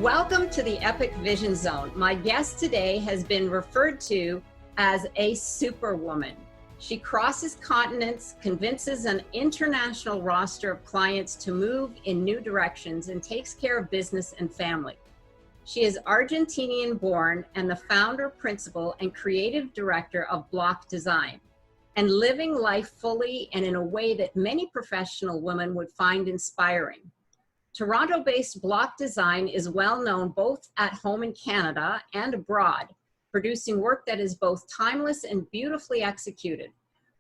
Welcome to the Epic Vision Zone. My guest today has been referred to as a superwoman. She crosses continents, convinces an international roster of clients to move in new directions, and takes care of business and family. She is Argentinian born and the founder, principal, and creative director of Blok Design, and living life fully and in a way that many professional women would find inspiring. Toronto-based Blok Design is well known both at home in Canada and abroad, producing work that is both timeless and beautifully executed.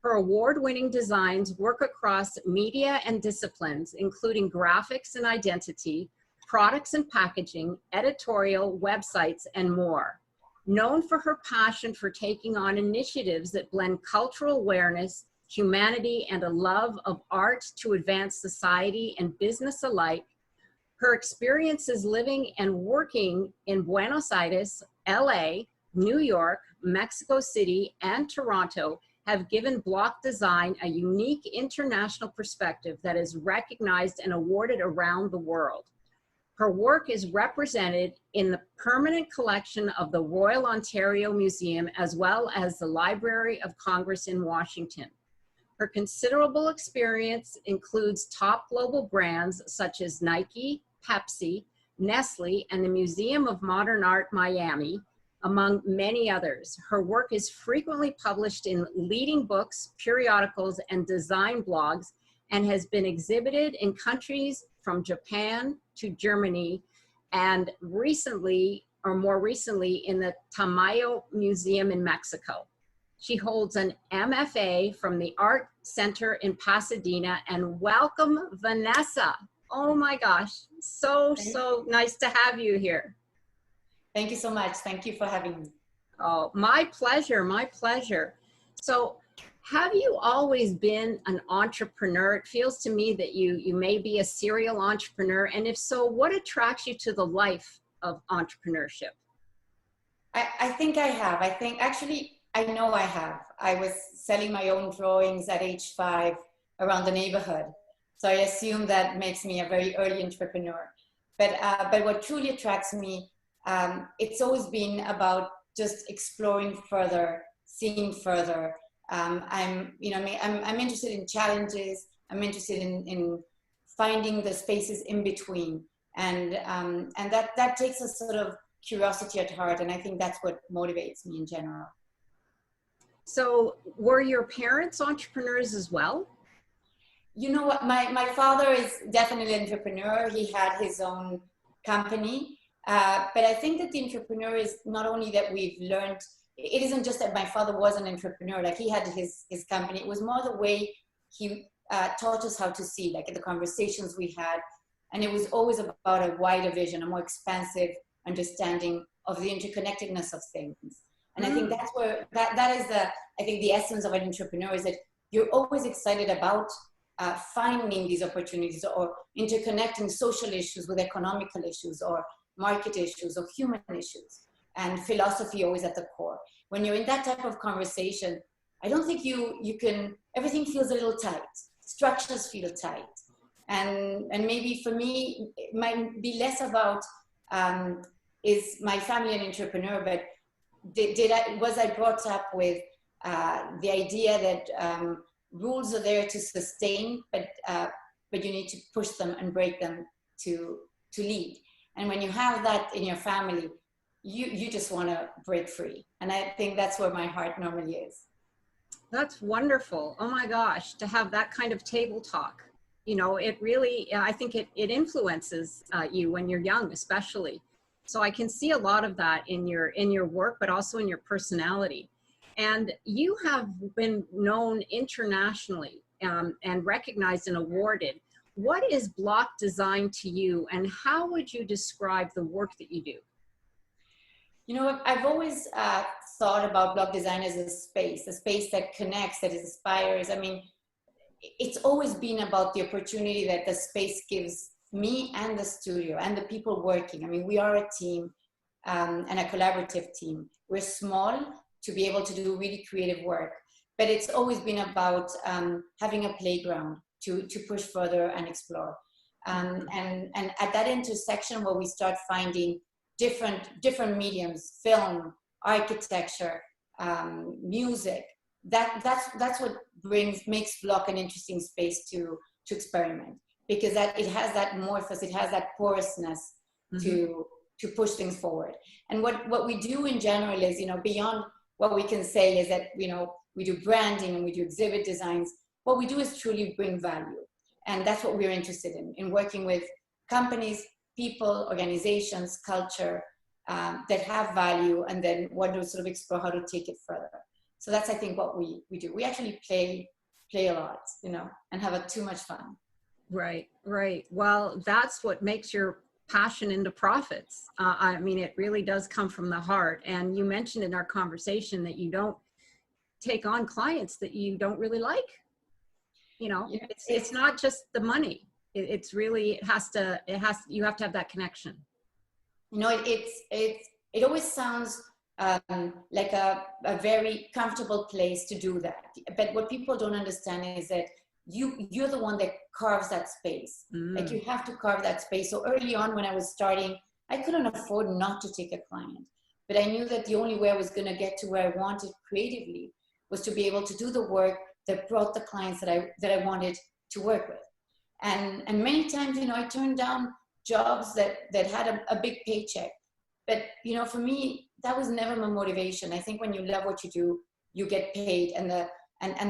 Her award-winning designs work across media and disciplines, including graphics and identity, products and packaging, editorial, websites, and more. Known for her passion for taking on initiatives that blend cultural awareness, humanity, and a love of art to advance society and business alike, her experiences living and working in Buenos Aires, LA, New York, Mexico City, and Toronto have given Blok Design a unique international perspective that is recognized and awarded around the world. Her work is represented in the permanent collection of the Royal Ontario Museum, as well as the Library of Congress in Washington. Her considerable experience includes top global brands such as Nike, Pepsi, Nestle, and the Museum of Modern Art, Miami, among many others. Her work is frequently published in leading books, periodicals, and design blogs, and has been exhibited in countries from Japan to Germany, and recently, or more recently, in the Tamayo Museum in Mexico. She holds an MFA from the Art Center in Pasadena. And welcome, Vanessa. Oh my gosh, so nice to have you here. Thank you so much. Thank you for having me. Oh, my pleasure, my pleasure. So have you always been an entrepreneur? It feels to me that you may be a serial entrepreneur. And if so, what attracts you to the life of entrepreneurship? I think I have. I know I have. I was selling my own drawings at age 5 around the neighborhood. So I assume that makes me a very early entrepreneur. But what truly attracts me, it's always been about just exploring further, seeing further. I'm interested in challenges. I'm interested in finding the spaces in between, and that takes a sort of curiosity at heart. And I think that's what motivates me in general. So were your parents entrepreneurs as well? You know what, my father is definitely an entrepreneur. He had his own company, but I think that the entrepreneur is not only that we've learned, it isn't just that my father was an entrepreneur, like he had his company. It was more the way he taught us how to see, like in the conversations we had. And it was always about a wider vision, a more expansive understanding of the interconnectedness of things. And I think that's where, that is the essence of an entrepreneur, is that you're always excited about finding these opportunities or interconnecting social issues with economical issues or market issues or human issues, and philosophy always at the core. When you're in that type of conversation, I don't think you can, everything feels a little tight. Structures feel tight. And maybe for me, it might be less about, is my family an entrepreneur, but was I brought up with the idea that rules are there to sustain, but you need to push them and break them to lead. And when you have that in your family, you just want to break free. And I think that's where my heart normally is. That's wonderful. Oh my gosh, to have that kind of table talk. You know, it really, I think it influences you when you're young, especially. So I can see a lot of that in your work, but also in your personality. And you have been known internationally and recognized and awarded. What is Blok Design to you, and how would you describe the work that you do? You know, I've always thought about Blok Design as a space that connects, that inspires. I mean, it's always been about the opportunity that the space gives me and the studio and the people working. I mean, we are a team and a collaborative team. We're small to be able to do really creative work, but it's always been about having a playground to push further and explore. And at that intersection where we start finding different mediums, film, architecture, music, that's what makes Blok an interesting space to experiment, because that it has that amorphous, it has that porousness to push things forward. And what we do in general is, beyond what we can say is that, we do branding and we do exhibit designs. What we do is truly bring value. And that's what we're interested in working with companies, people, organizations, culture that have value, and then want to sort of explore how to take it further. So that's, I think, what we do. We actually play a lot, and have too much fun. Right. Well, that's what makes your passion into profits. I mean, it really does come from the heart. And you mentioned in our conversation that you don't take on clients that you don't really like. It's not just the money. It's really, you have to have that connection. It always sounds like a very comfortable place to do that. But what people don't understand is that you're the one that carves that space. Like, you have to carve that space. So early on when I was starting, I couldn't afford not to take a client. But I knew that the only way I was going to get to where I wanted creatively was to be able to do the work that brought the clients that I wanted to work with. And many times, I turned down jobs that had a big paycheck. But, for me, that was never my motivation. I think when you love what you do, you get paid. And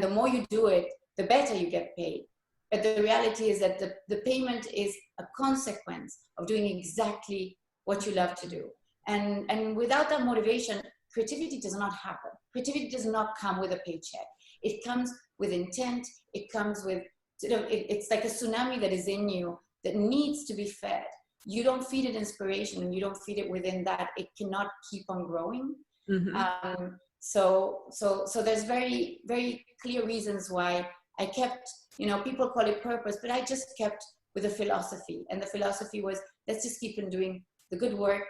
the more you do it, the better you get paid. But the reality is that the payment is a consequence of doing exactly what you love to do. And without that motivation, creativity does not happen. Creativity does not come with a paycheck. It comes with intent. It comes with, it's like a tsunami that is in you that needs to be fed. You don't feed it inspiration, and you don't feed it within that, it cannot keep on growing. So there's very, very clear reasons why I kept, people call it purpose, but I just kept with a philosophy. And the philosophy was, let's just keep on doing the good work,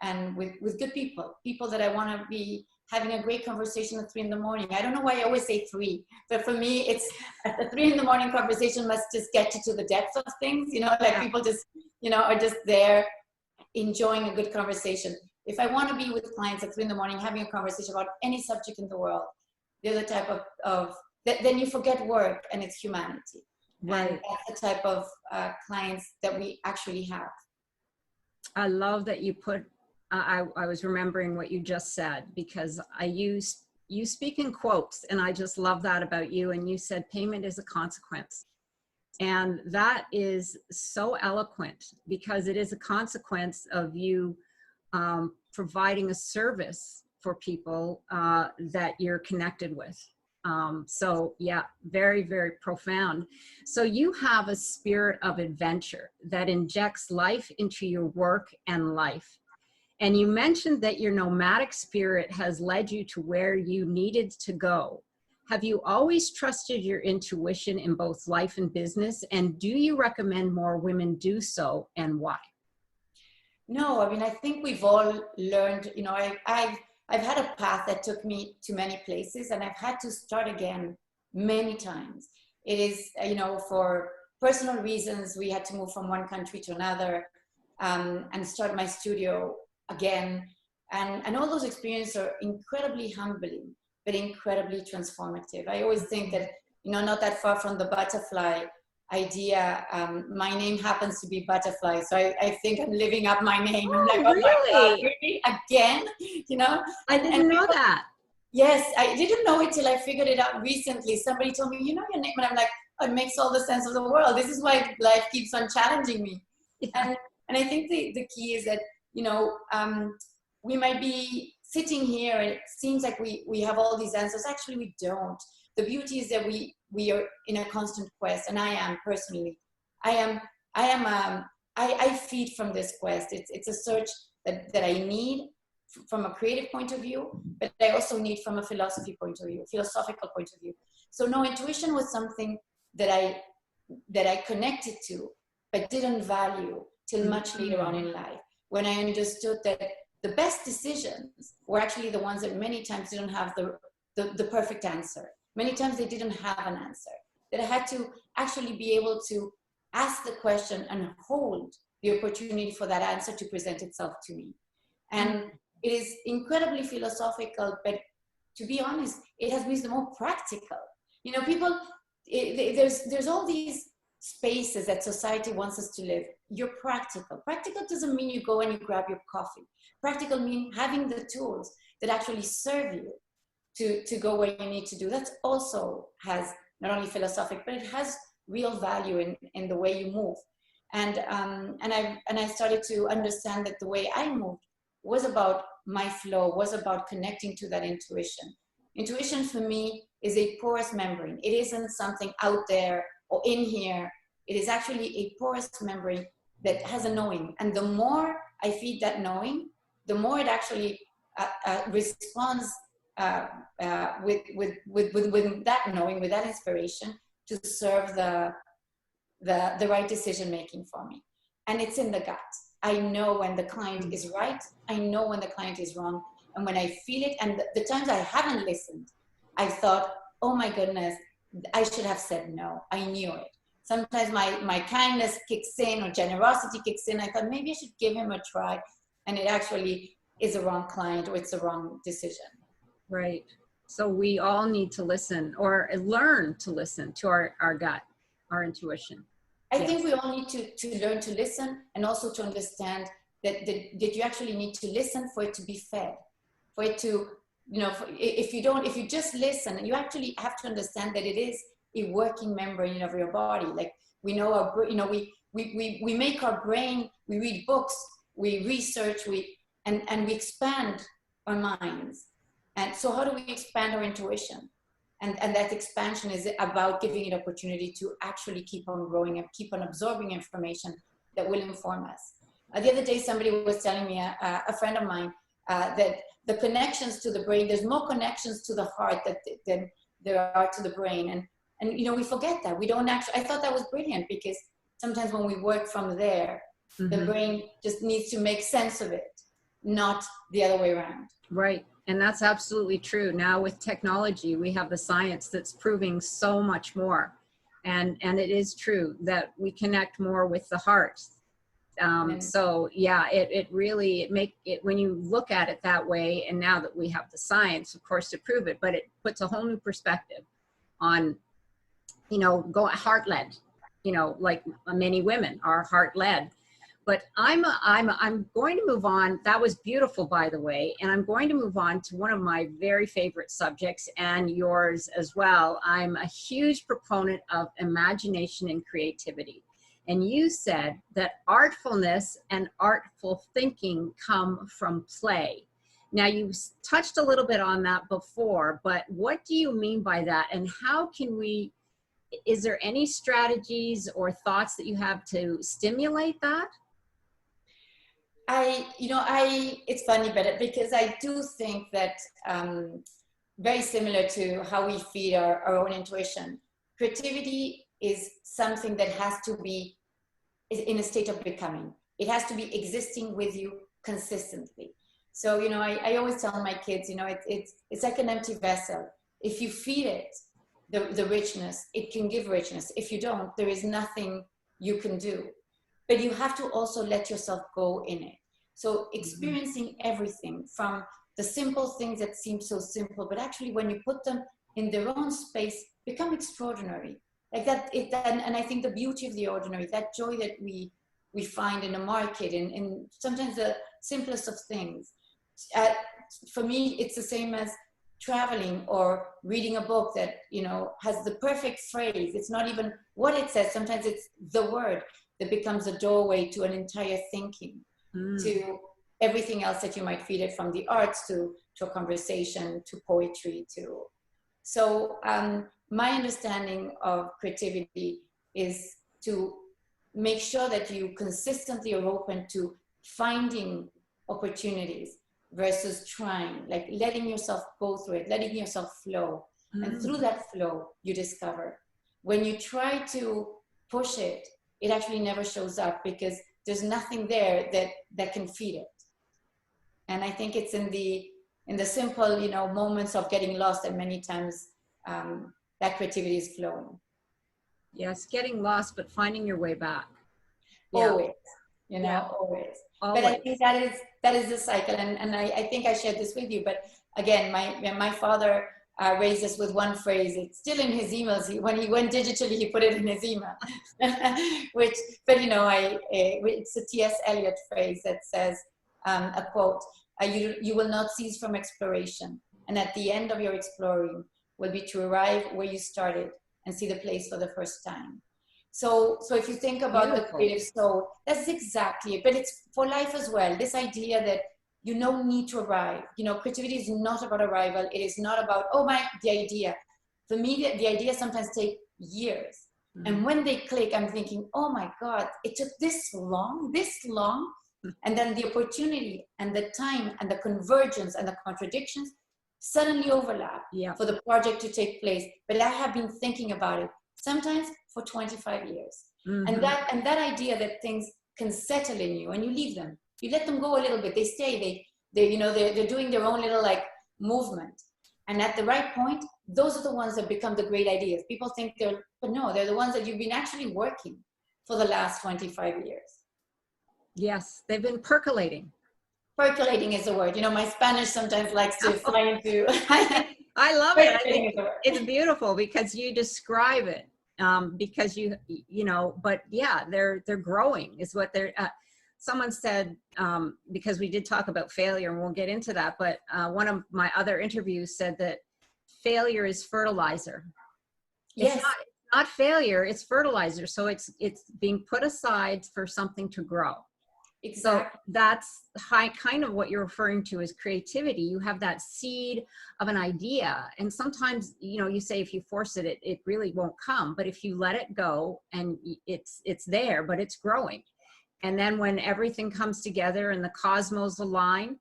and with good people that I want to be having a great conversation at 3 a.m. I don't know why I always say 3, but for me, it's a 3 a.m. conversation must just get you to the depth of things, people just, are just there enjoying a good conversation. If I want to be with clients at 3 a.m. having a conversation about any subject in the world, the other type of then you forget work and it's humanity. Right. And that's the type of clients that we actually have. I love that you put, I was remembering what you just said, because you speak in quotes, and I just love that about you. And you said payment is a consequence. And that is so eloquent, because it is a consequence of you providing a service for people that you're connected with. So yeah, very, very profound. So you have a spirit of adventure that injects life into your work and life. And you mentioned that your nomadic spirit has led you to where you needed to go. Have you always trusted your intuition in both life and business? And do you recommend more women do so, and why? No, I mean, I think we've all learned, I've had a path that took me to many places, and I've had to start again many times. It is, for personal reasons, we had to move from one country to another and start my studio again. And all those experiences are incredibly humbling, but incredibly transformative. I always think that, not that far from the butterfly idea, my name happens to be Butterfly, so I think I'm living up my name. I'm like, oh really? My God, really? Again? I didn't know that. Yes, I didn't know it till I figured it out recently. Somebody told me, your name, and I'm like, oh, it makes all the sense of the world. This is why life keeps on challenging me. Yeah. And I think the key is that, we might be sitting here and it seems like we have all these answers. Actually, we don't. The beauty is that we are in a constant quest, and I am personally. I feed from this quest. It's a search that I need from a creative point of view, but I also need from a philosophical point of view. So no, intuition was something that I connected to, but didn't value till much later on in life, when I understood that the best decisions were actually the ones that many times didn't have the perfect answer. Many times they didn't have an answer, that I had to actually be able to ask the question and hold the opportunity for that answer to present itself to me. And it is incredibly philosophical, but to be honest, it has been more practical. You know, people, there's all these spaces that society wants us to live. You're practical. Practical doesn't mean you go and you grab your coffee. Practical means having the tools that actually serve you to go where you need to do. That also has not only philosophic, but it has real value in the way you move. And I started to understand that the way I moved was about my flow, was about connecting to that intuition. Intuition for me is a porous membrane. It isn't something out there or in here. It is actually a porous membrane that has a knowing. And the more I feed that knowing, the more it actually responds with that knowing, with that inspiration to serve the right decision making for me. And it's in the gut. I know when the client is right. I know when the client is wrong. And when I feel it, and the times I haven't listened, I thought, oh my goodness, I should have said no. I knew it. Sometimes my kindness kicks in or generosity kicks in. I thought maybe I should give him a try. And it actually is a wrong client or it's a wrong decision. Right. So we all need to listen or learn to listen to our gut, our intuition. I think we all need to learn to listen, and also to understand that you actually need to listen for it to be fed, for it to, you know, if you just listen, you actually have to understand that it is a working membrane of your body. Like we know we make our brain, we read books, we research, and we expand our minds. And so how do we expand our intuition? And that expansion is about giving it opportunity to actually keep on growing and keep on absorbing information that will inform us. The other day, somebody was telling me, a friend of mine, that the connections to the brain, there's more connections to the heart than there are to the brain. And you know, we forget that. We don't actually, I thought that was brilliant, because sometimes when we work from there, the brain just needs to make sense of it, not the other way around. Right. And that's absolutely true. Now with technology, we have the science that's proving so much more. And it is true that we connect more with the heart. So yeah, it really, when you look at it that way, and now that we have the science, of course, to prove it, but it puts a whole new perspective on, you know, heart-led, you know, like many women are heart-led. But I'm going to move on. That was beautiful, by the way. And I'm going to move on to one of my very favorite subjects, and yours as well. I'm a huge proponent of imagination and creativity. And you said that artfulness and artful thinking come from play. Now, you touched a little bit on that before, but what do you mean by that? And how can is there any strategies or thoughts that you have to stimulate that? It's funny, but because I do think that very similar to how we feed our own intuition, creativity is something that has to be in a state of becoming. It has to be existing with you consistently. So, you know, I always tell my kids, you know, it's like an empty vessel. If you feed it the richness, it can give richness. If you don't, there is nothing you can do. But you have to also let yourself go in it. So experiencing everything from the simple things that seem so simple, but actually when you put them in their own space, become extraordinary. Like that, and I think the beauty of the ordinary, that joy that we find in the market, in sometimes the simplest of things. For me, it's the same as traveling or reading a book that, you know, has the perfect phrase. It's not even what it says. Sometimes it's the word that becomes a doorway to an entire thinking, to everything else that you might feed it, from the arts to a conversation, to poetry, so my understanding of creativity is to make sure that you consistently are open to finding opportunities versus trying, like letting yourself go through it, letting yourself flow. And through that flow, you discover. When you try to push it, it actually never shows up, because there's nothing there that can feed it. And I think it's in the simple, you know, moments of getting lost that many times that creativity is flowing. Yes, getting lost, but finding your way back. Yeah. Always, you know, Yeah. always. Always. But I think that is the cycle, and I think I shared this with you. But again, my father raised us with one phrase. It's still in his emails. When he went digitally, he put it in his email. Which, but you know, it's a T.S. Eliot phrase that says, a quote: "You will not cease from exploration, and at the end of your exploring will be to arrive where you started and see the place for the first time." So if you think about Beautiful. the creative soul, that's exactly it. But it's for life as well. This idea that you don't need to arrive. You know, creativity is not about arrival. It is not about, the idea. For me, the idea sometimes take years. Mm-hmm. And when they click, I'm thinking, oh my God, it took this long. And then the opportunity and the time and the convergence and the contradictions suddenly overlap for the project to take place. But I have been thinking about it sometimes for 25 years. Mm-hmm. And that idea that things can settle in you and you leave them, you let them go a little bit, they stay, they're doing their own little like movement. And at the right point, those are the ones that become the great ideas. People think they're the ones that you've been actually working for the last 25 years. Yes, they've been percolating. Percolating is the word. You know, my Spanish sometimes likes to fly into. I love it. I think it's beautiful because you describe it. Because but yeah, they're growing is what they're. Someone said, because we did talk about failure, and we'll get into that. But one of my other interviews said that failure is fertilizer. Yes. It's not failure; it's fertilizer. So it's being put aside for something to grow. Exactly. So that's kind of what you're referring to as creativity. You have that seed of an idea, and sometimes, you say if you force it, it really won't come. But if you let it go, and it's there, but it's growing. And then when everything comes together and the cosmos align,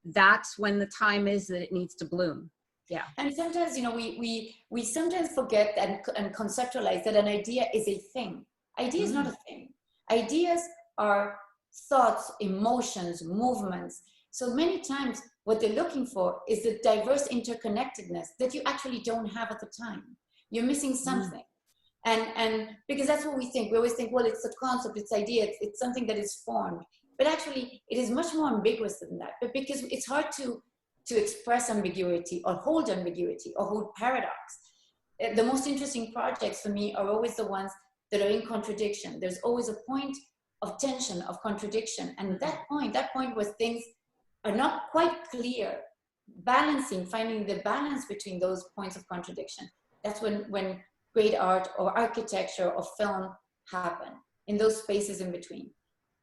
that's when the time is that it needs to bloom. Yeah. And sometimes, we sometimes forget and conceptualize that an idea is a thing. Idea is not a thing. Ideas are thoughts, emotions, movements. So many times what they're looking for is the diverse interconnectedness that you actually don't have at the time. You're missing something. And because that's what we think. We always think, well, it's a concept, it's idea, it's something that is formed. But actually it is much more ambiguous than that. But because it's hard to express ambiguity or hold paradox. The most interesting projects for me are always the ones that are in contradiction. There's always a point of tension, of contradiction. And that point where things are not quite clear, finding the balance between those points of contradiction. That's when great art or architecture or film happen, in those spaces in between.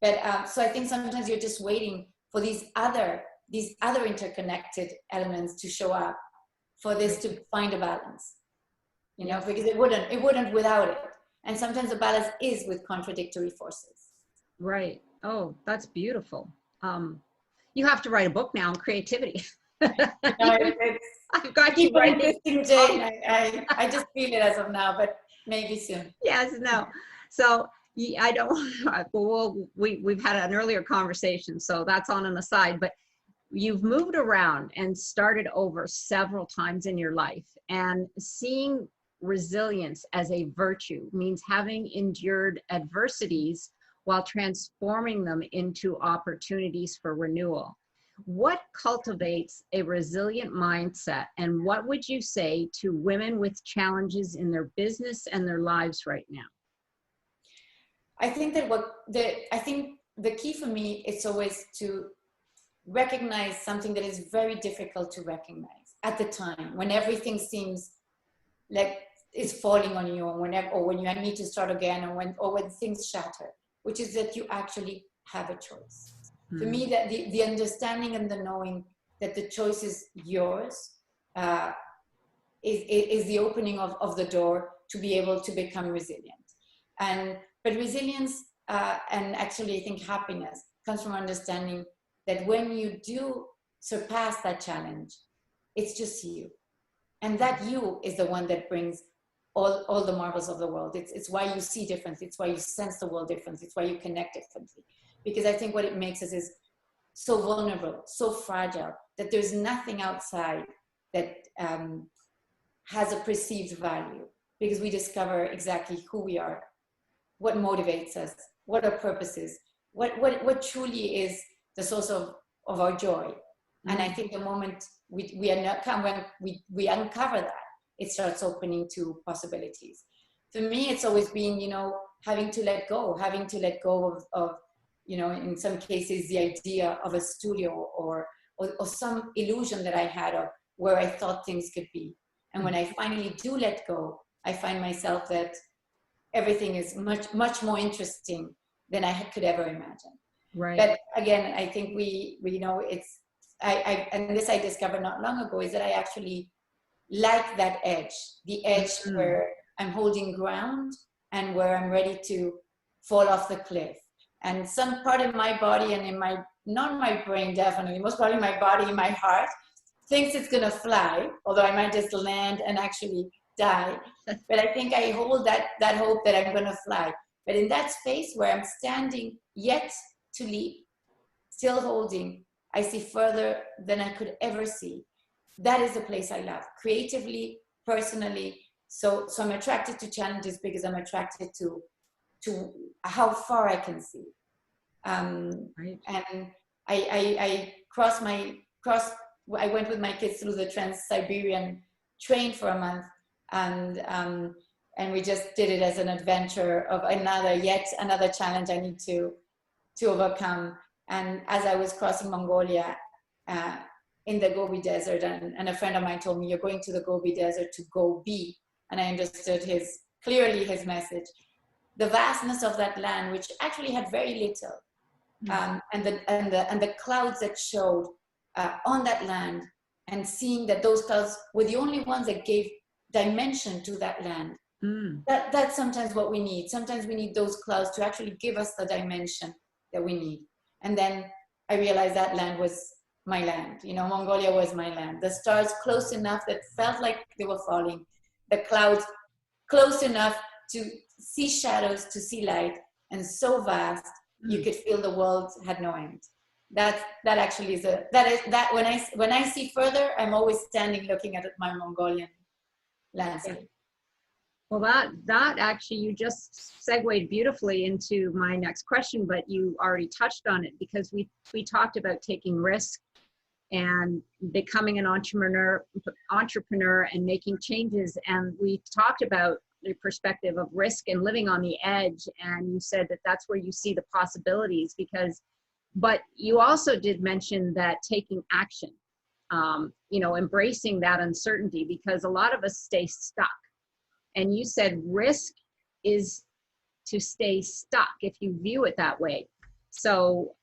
But so I think sometimes you're just waiting for these other interconnected elements to show up for this to find a balance, because it wouldn't without it. And sometimes the balance is with contradictory forces. Right. Oh, that's beautiful. You have to write a book now on creativity. I've got you writing. I just feel it as of now, but maybe soon. Yes, no. So I don't. Well, we've had an earlier conversation, so that's on an aside. But you've moved around and started over several times in your life, and seeing resilience as a virtue means having endured adversities while transforming them into opportunities for renewal. What cultivates a resilient mindset, and what would you say to women with challenges in their business and their lives right now? I think that the key for me is always to recognize something that is very difficult to recognize at the time, when everything seems like it's falling on you, or when you need to start again, or when things shatter, which is that you actually have a choice. For me, that the understanding and the knowing that the choice is yours is the opening of the door to be able to become resilient. But resilience and actually I think happiness comes from understanding that when you do surpass that challenge, it's just you. And that you is the one that brings all the marvels of the world. It's why you see differently. It's why you sense the world differently. It's why you connect differently. Because I think what it makes us is so vulnerable, so fragile, that there's nothing outside that has a perceived value. because we discover exactly who we are, what motivates us, what our purpose is, what truly is the source of our joy. And I think the moment we uncover that, it starts opening to possibilities. For me, it's always been, you know, having to let go of, you know, in some cases, the idea of a studio or some illusion that I had of where I thought things could be. And when I finally do let go, I find myself that everything is much more interesting than I could ever imagine. Right. But again, I think we you know, it's, and this I discovered not long ago, is that I actually like that edge, the edge where I'm holding ground and where I'm ready to fall off the cliff. And some part of my body and in my, not my brain definitely, most probably my body, my heart, thinks it's gonna fly, although I might just land and actually die. But I think I hold that hope that I'm gonna fly. But in that space where I'm standing yet to leap, still holding, I see further than I could ever see. That is the place I love, creatively, personally. So I'm attracted to challenges because I'm attracted to how far I can see. Right. And I went with my kids through the Trans-Siberian train for a month, and we just did it as an adventure of yet another challenge I need to overcome. And as I was crossing Mongolia in the Gobi Desert, and a friend of mine told me, "You're going to the Gobi Desert to go be," and I understood clearly his message. The vastness of that land, which actually had very little, and the clouds that showed on that land, and seeing that those clouds were the only ones that gave dimension to that land. That's sometimes what we need. Sometimes we need those clouds to actually give us the dimension that we need. And then I realized that land was my land. You know, Mongolia was my land. The stars close enough that felt like they were falling. The clouds close enough to see shadows, to see light, and so vast you could feel the world had no end. That actually is when I see further, I'm always standing looking at my Mongolian landscape. Yeah. Well, that actually, you just segued beautifully into my next question, but you already touched on it, because we talked about taking risk and becoming an entrepreneur and making changes. And we talked about the perspective of risk and living on the edge. And you said that that's where you see the possibilities, but you also did mention that taking action, you know, embracing that uncertainty, because a lot of us stay stuck. And you said risk is to stay stuck, if you view it that way. So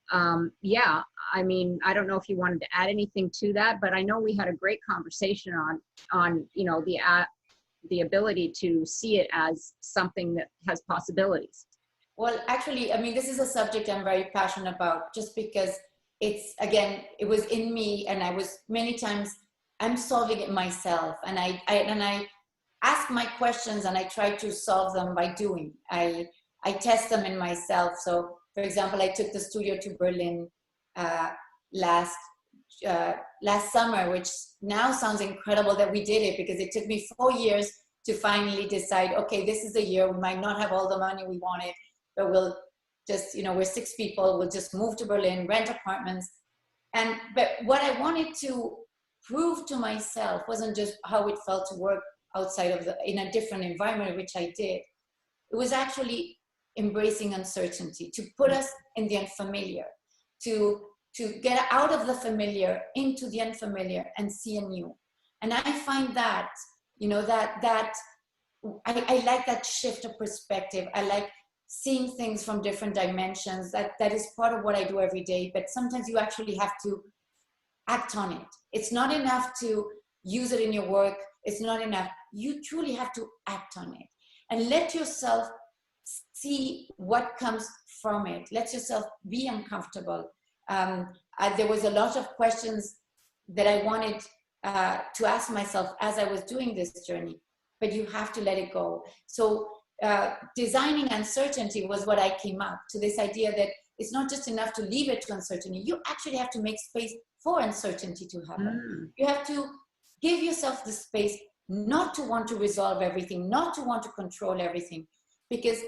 yeah, I mean, I don't know if you wanted to add anything to that, but I know we had a great conversation on you know, the ability to see it as something that has possibilities. Well, actually, I mean, this is a subject I'm very passionate about, just because it was in me, and I was many times, I'm solving it myself, and I ask my questions and I try to solve them by doing. I test them in myself. So, for example, I took the studio to Berlin last summer, which now sounds incredible that we did it, because it took me 4 years to finally decide, okay, this is the year. We might not have all the money we wanted, but we'll just, you know, we're 6 people, we'll just move to Berlin, rent apartments. But what I wanted to prove to myself wasn't just how it felt to work outside in a different environment, which I did. It was actually embracing uncertainty, to put us in the unfamiliar, to get out of the familiar into the unfamiliar and see anew. And I find that, you know, that I like that shift of perspective. I like seeing things from different dimensions. That is part of what I do every day. But sometimes you actually have to act on it. It's not enough to use it in your work. It's not enough. You truly have to act on it and let yourself see what comes from it. Let yourself be uncomfortable. There was a lot of questions that I wanted to ask myself as I was doing this journey, but you have to let it go. So designing uncertainty was what I came up to, this idea that it's not just enough to leave it to uncertainty. You actually have to make space for uncertainty to happen. You have to give yourself the space not to want to resolve everything, not to want to control everything. Because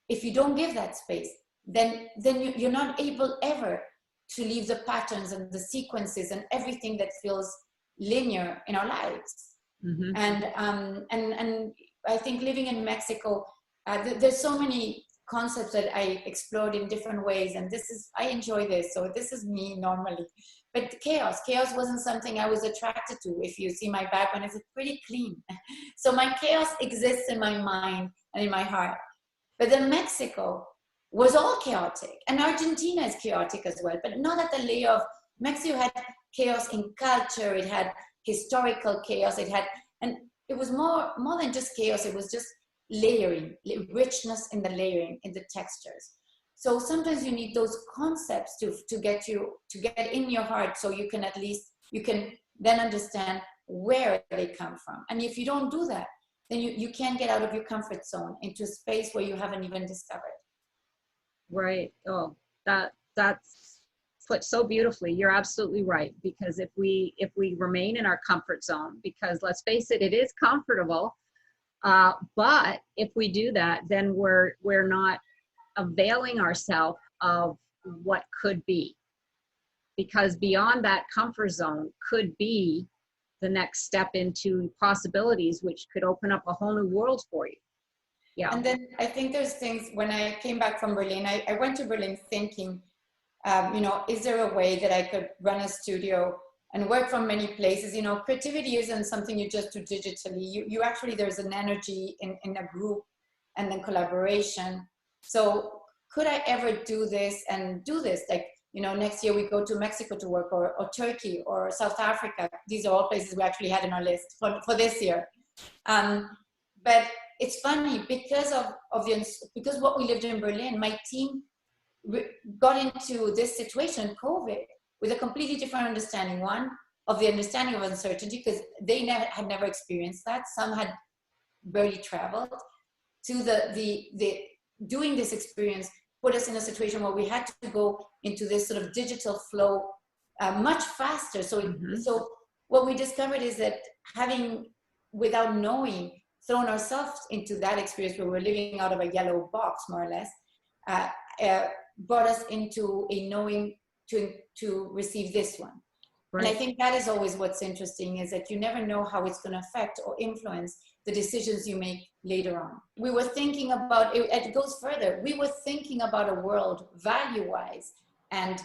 if you don't give that space, then you're not able ever to leave the patterns and the sequences and everything that feels linear in our lives. Mm-hmm. And I think living in Mexico, there's so many concepts that I explored in different ways, and I enjoy this. So this is me normally. But chaos wasn't something I was attracted to. If you see my background, it's pretty clean. So my chaos exists in my mind and in my heart. But then Mexico was all chaotic, and Argentina is chaotic as well, but not at the layer of Mexico. Had chaos in culture, it had historical chaos, and it was more than just chaos. It was just layering, richness in the layering, in the textures. So sometimes you need those concepts to get in your heart, so you can then understand where they come from. And if you don't do that, then you can't get out of your comfort zone into a space where you haven't even discovered. Right. Oh, that's put so beautifully. You're absolutely right. Because if we remain in our comfort zone, because let's face it, it is comfortable. But if we do that, then we're not availing ourselves of what could be. Because beyond that comfort zone could be the next step into possibilities, which could open up a whole new world for you. Yeah. And then I think there's things, when I came back from Berlin, I went to Berlin thinking, is there a way that I could run a studio and work from many places? Creativity isn't something you just do digitally. You actually, there's an energy in a group and then collaboration. So could I ever do this? Like, next year we go to Mexico to work, or Turkey or South Africa. These are all places we actually had in our list for this year. But it's funny because because what we lived in Berlin, my team got into this situation, COVID, with a completely different understanding. One, of the understanding of uncertainty, because they had never experienced that. Some had barely traveled. To the doing this experience put us in a situation where we had to go into this sort of digital flow much faster. So what we discovered is that having, without knowing, thrown ourselves into that experience where we're living out of a yellow box, more or less, brought us into a knowing to receive this one. Right. And I think that is always what's interesting, is that you never know how it's going to affect or influence the decisions you make later on. We were thinking about, it goes further, we were thinking about a world value-wise and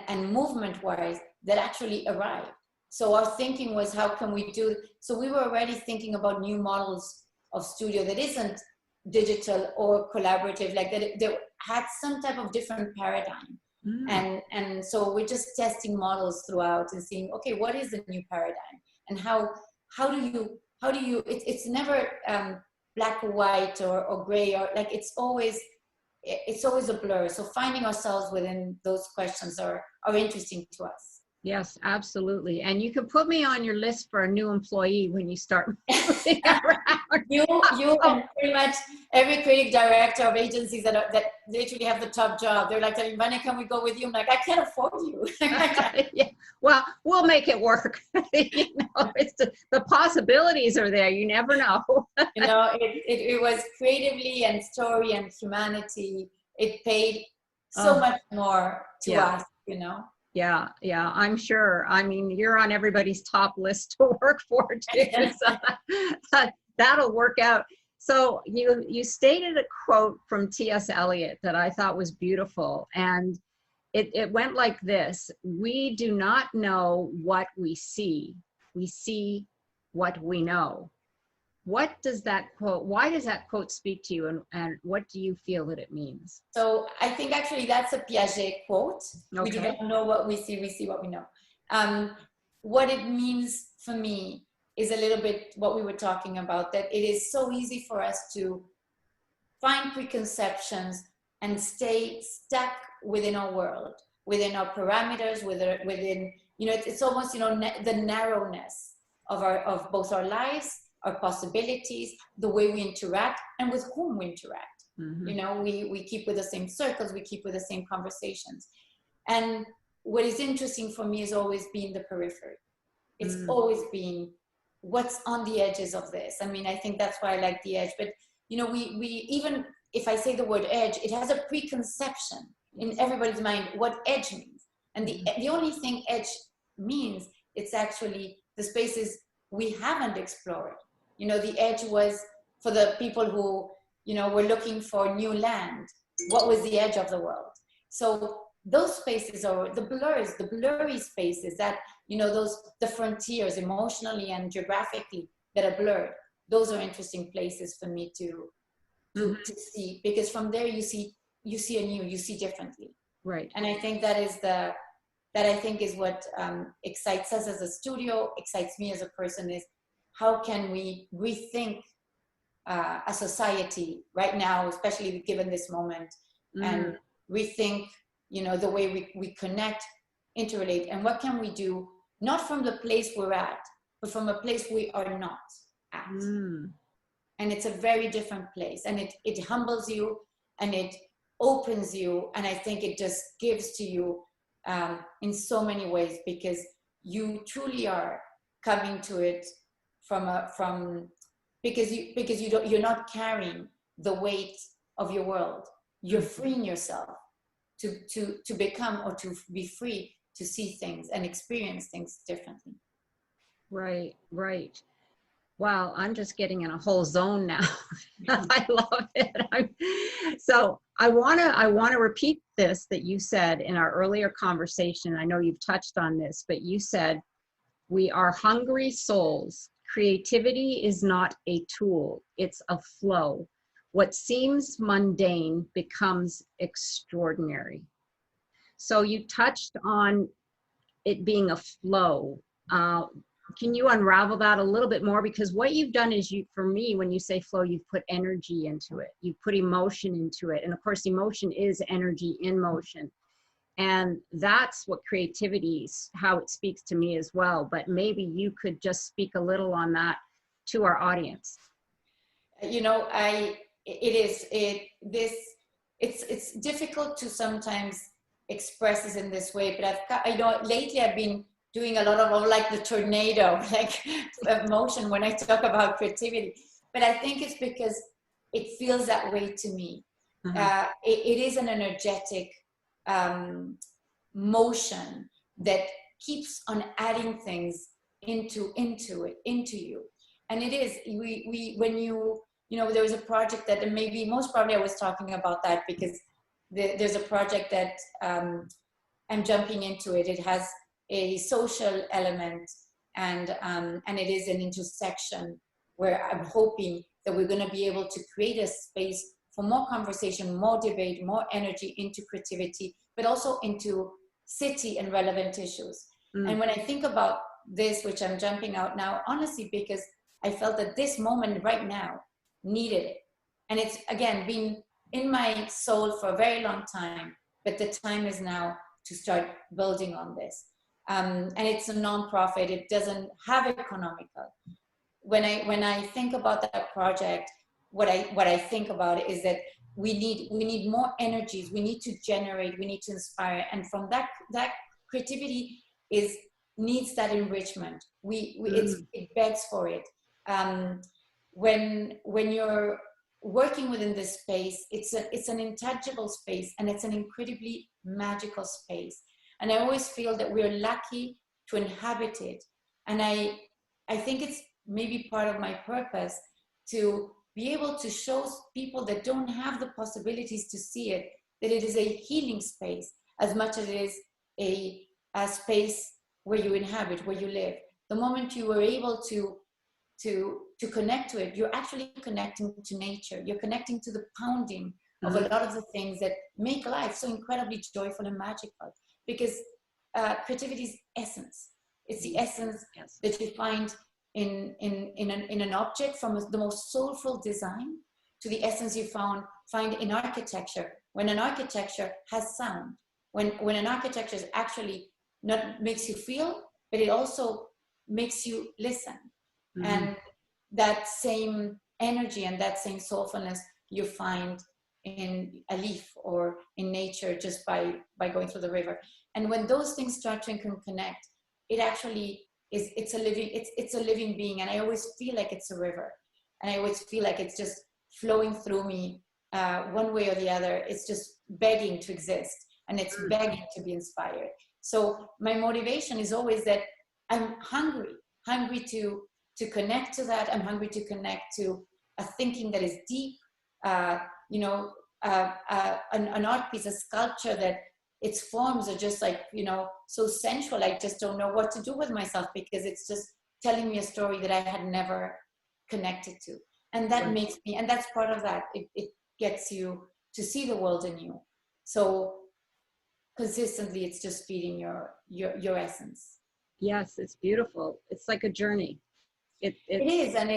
movement-wise that actually arrived. So our thinking was, how can we do, so we were already thinking about new models of studio that isn't digital or collaborative, like that had some type of different paradigm. And so we're just testing models throughout and seeing, okay, what is the new paradigm, and how do you it's never black or white or gray, or like it's always a blur. So finding ourselves within those questions are interesting to us. Yes, absolutely. And you can put me on your list for a new employee when you start moving around. You and pretty much every creative director of agencies that literally have the top job, they're like, Vanessa, can we go with you? I'm like, I can't afford you. Yeah. Well, we'll make it work. It's the possibilities are there. You never know. It was creatively and story and humanity. It paid so much more to us, Yeah, I'm sure. I mean, you're on everybody's top list to work for too. So that'll work out. So you stated a quote from T.S. Eliot that I thought was beautiful, and it went like this: "We do not know what we see what we know." What does that quote, why does that quote speak to you, and what do you feel that it means? So I think actually that's a Piaget quote. Okay. We do not know what we see what we know. What it means for me is a little bit what we were talking about, that it is so easy for us to find preconceptions and stay stuck within our world, within our parameters, within it's almost, the narrowness of both our lives, our possibilities, the way we interact, and with whom we interact. Mm-hmm. We keep with the same circles, we keep with the same conversations. And what is interesting for me is always being the periphery. It's always been what's on the edges of this. I mean, I think that's why I like the edge. But, you know, we even if I say the word edge, it has a preconception in everybody's mind what edge means. And the only thing edge means, it's actually the spaces we haven't explored. You know, the edge was for the people who, you know, were looking for new land. What was the edge of the world? So those spaces, or the blurs, the blurry spaces that, you know, the frontiers emotionally and geographically that are blurred, those are interesting places for me to see, because from there you see anew, you see differently. Right. And I think that I think is what excites us as a studio, excites me as a person, is how can we rethink a society right now, especially given this moment, and rethink, you know, the way we connect, interrelate, and what can we do, not from the place we're at, but from a place we are not at. And it's a very different place, and it humbles you, and it opens you, and I think it just gives to you in so many ways, because you truly are coming to it because you're not carrying the weight of your world. You're freeing yourself to become, or to be free to see things and experience things differently. Right. Wow, I'm just getting in a whole zone now. I love it. So I want to repeat this that you said in our earlier conversation. I know you've touched on this, but you said, we are hungry souls. Creativity is not a tool, it's a flow. What seems mundane becomes extraordinary. So you touched on it being a flow. Can you unravel that a little bit more? Because what you've done is, for me, when you say flow, you've put energy into it. You've put emotion into it. And of course, emotion is energy in motion. And that's what creativity is, how it speaks to me as well. But maybe you could just speak a little on that to our audience. You know, it's difficult to sometimes express this in this way, but lately I've been doing a lot of like the tornado, like emotion when I talk about creativity. But I think it's because it feels that way to me. It is an energetic motion that keeps on adding things into you. And it is, when you know, there was a project that, and maybe most probably I was talking about that because there's a project that I'm jumping into it. It has a social element, and it is an intersection where I'm hoping that we're going to be able to create a space for more conversation, more debate, more energy into creativity, but also into city and relevant issues. And when I think about this, which I'm jumping out now, honestly, because I felt that this moment right now needed it. And it's, again, been in my soul for a very long time, but the time is now to start building on this. And it's a nonprofit. It doesn't have economical. When I think about that project, what I think about it is that we need more energies. We need to generate. We need to inspire. And from that creativity needs that enrichment. It begs for it. When you're working within this space, it's an intangible space, and it's an incredibly magical space. And I always feel that we're lucky to inhabit it. And I think it's maybe part of my purpose to be able to show people that don't have the possibilities to see it, that it is a healing space as much as it is a space where you inhabit, where you live. The moment you were able to connect to it, you're actually connecting to nature. You're connecting to the pounding of a lot of the things that make life so incredibly joyful and magical. Because creativity is essence. It's the essence that you find in an object, from the most soulful design to the essence you find in architecture. When an architecture has sound, when an architecture is actually not makes you feel, but it also makes you listen. And that same energy and that same soulfulness you find in a leaf or in nature just by going through the river. And when those things start to connect, it actually is it's a living being, and I always feel like it's a river, and I always feel like it's just flowing through me, one way or the other. It's just begging to exist, and it's begging to be inspired. So my motivation is always that I'm hungry to connect to that. I'm hungry to connect to a thinking that is deep, you know, an art piece, a sculpture that its forms are just like, you know, so sensual. I just don't know what to do with myself, because it's just telling me a story that I had never connected to. And that makes me, and that's part of that. It gets you to see the world anew. So consistently, it's just feeding your essence. Yes, it's beautiful. It's like a journey. It is, and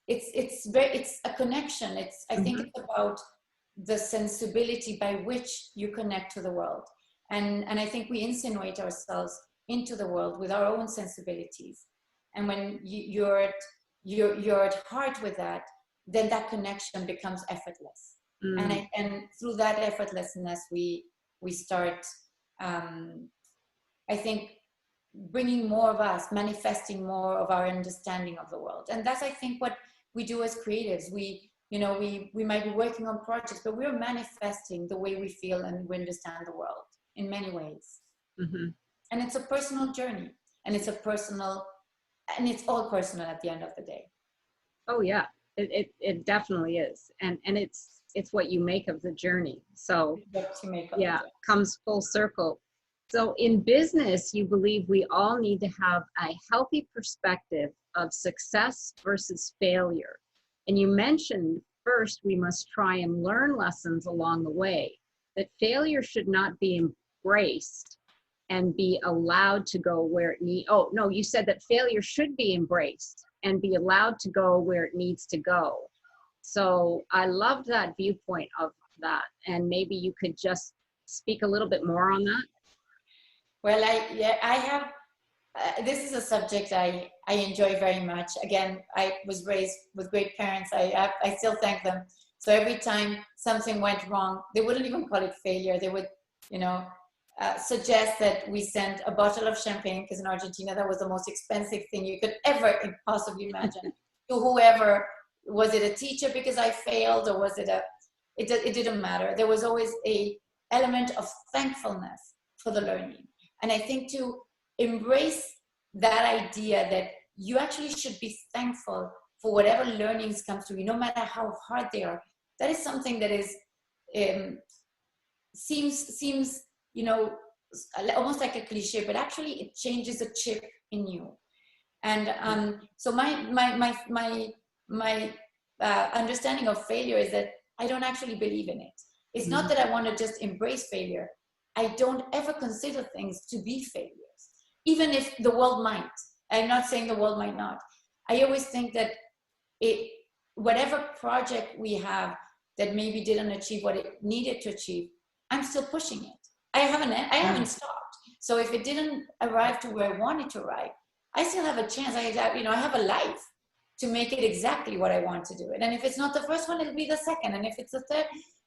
it's a connection. I think it's about the sensibility by which you connect to the world, and I think we insinuate ourselves into the world with our own sensibilities. And when you're at heart with that, then that connection becomes effortless. And through that effortlessness, we start, I think, bringing more of us, manifesting more of our understanding of the world. And that's, I think, what we do as creatives. We might be working on projects, but we're manifesting the way we feel and we understand the world in many ways. And it's a personal journey, and it's all personal at the end of the day. Oh yeah, it definitely is. And it's what you make of the journey. So yeah, comes full circle. So in business, you believe we all need to have a healthy perspective of success versus failure. And you mentioned first, we must try and learn lessons along the way, that failure should not be embraced and be allowed to go where it needs. Oh, no, you said that failure should be embraced and be allowed to go where it needs to go. So I loved that viewpoint of that. And maybe you could just speak a little bit more on that. Well, I have, this is a subject I enjoy very much. Again, I was raised with great parents. I still thank them. So every time something went wrong, they wouldn't even call it failure. They would, suggest that we send a bottle of champagne, because in Argentina, that was the most expensive thing you could ever possibly imagine, to whoever. Was it a teacher because I failed, or was it it didn't matter. There was always a element of thankfulness for the learning. And I think to embrace that idea that you actually should be thankful for whatever learnings come through you, no matter how hard they are, that is something that is seems almost like a cliche, but actually it changes a chip in you. And so my understanding of failure is that I don't actually believe in it. It's not that I want to just embrace failure. I don't ever consider things to be failures, even if the world might. I'm not saying the world might not. I always think that whatever project we have that maybe didn't achieve what it needed to achieve, I'm still pushing it. I haven't stopped. So if it didn't arrive to where I wanted to arrive, I still have a chance. I have a life to make it exactly what I want to do it. And if it's not the first one, it'll be the second. And if it's the third,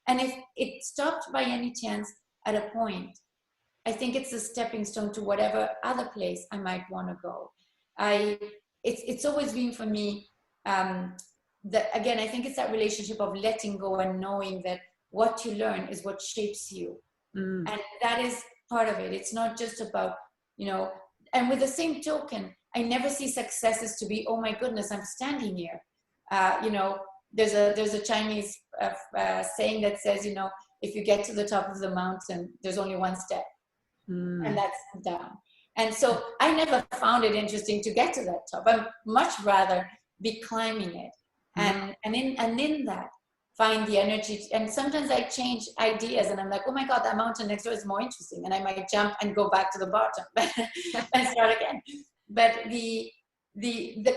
and if it stopped by any chance at a point, I think it's a stepping stone to whatever other place I might want to go. It's always been for me, again, I think it's that relationship of letting go and knowing that what you learn is what shapes you. And that is part of it. It's not just about, and with the same token, I never see successes to be, oh my goodness, I'm standing here. There's a Chinese saying that says, if you get to the top of the mountain, there's only one step, and that's down. And so I never found it interesting to get to that top. I'd much rather be climbing it, and in that find the energy. And sometimes I change ideas, and I'm like, oh my God, that mountain next door is more interesting, and I might jump and go back to the bottom and start again. But the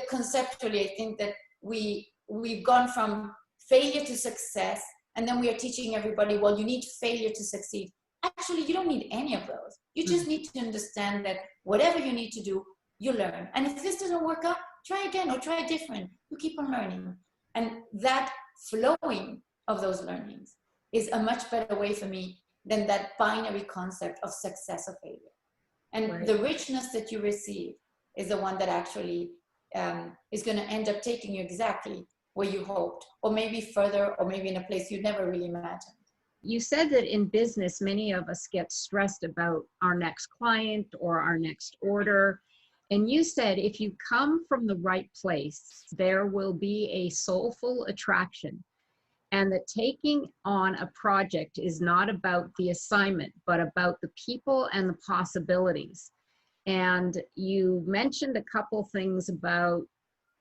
conceptually, I think that we've gone from failure to success, and then we are teaching everybody, well, you need failure to succeed. Actually, you don't need any of those. You just need to understand that whatever you need to do, you learn. And if this doesn't work out, try again or try different. You keep on learning. And that flowing of those learnings is a much better way for me than that binary concept of success or failure. And the richness that you receive is the one that actually is going to end up taking you exactly where you hoped, or maybe further, or maybe in a place you never really imagined. You said that in business, many of us get stressed about our next client or our next order. And you said if you come from the right place, there will be a soulful attraction. And that taking on a project is not about the assignment, but about the people and the possibilities. And you mentioned a couple things about,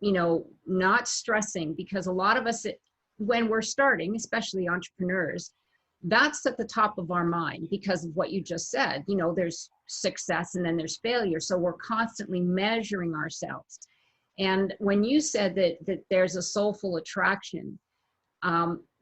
not stressing, because a lot of us, when we're starting, especially entrepreneurs, that's at the top of our mind because of what you just said. There's success and then there's failure. So we're constantly measuring ourselves. And when you said that there's a soulful attraction,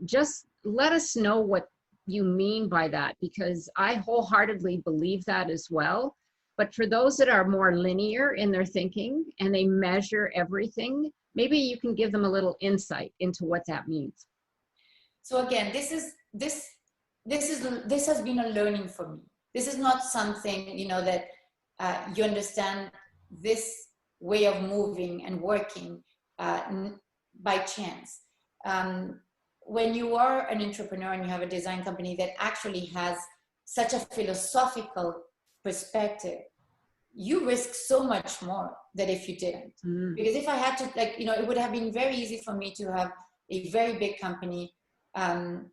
just let us know what you mean by that, because I wholeheartedly believe that as well. But for those that are more linear in their thinking and they measure everything, maybe you can give them a little insight into what that means. So again, this has been a learning for me. This is not something, that you understand this way of moving and working by chance. When you are an entrepreneur and you have a design company that actually has such a philosophical perspective, you risk so much more than if you didn't. Because if I had to, it would have been very easy for me to have a very big company that